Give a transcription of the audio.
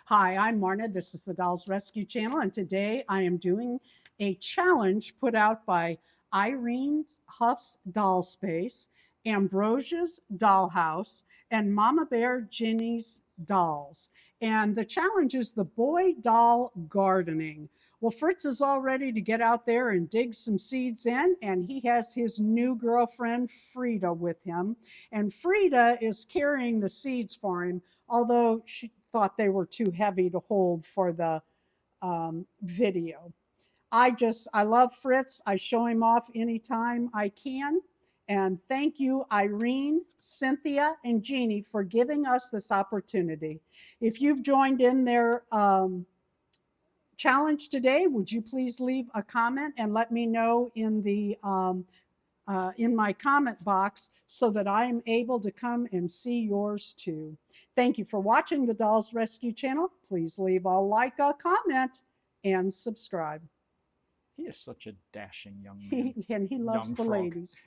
Hi, I'm Marna. This is the Dolls Rescue Channel, and today I am doing a challenge put out by Irene Huff's Doll Space, Ambrosia's Dollhouse, and Mama Bear Ginny's Dolls. And the challenge is the boy doll gardening. Well, Fritz is all ready to get out there and dig some seeds in, and he has his new girlfriend, Frida, with him. And Frida is carrying the seeds for him, although she thought they were too heavy to hold for the video. I love Fritz. I show him off anytime I can. And thank you, Irene, Cynthia, and Jeannie, for giving us this opportunity. If you've joined in their challenge today, would you please leave a comment and let me know in my comment box so that I am able to come and see yours too. Thank you for watching the Dolls Rescue Channel. Please leave a like, a comment, and subscribe. He is such a dashing young man. And he loves Young the frog. ladies.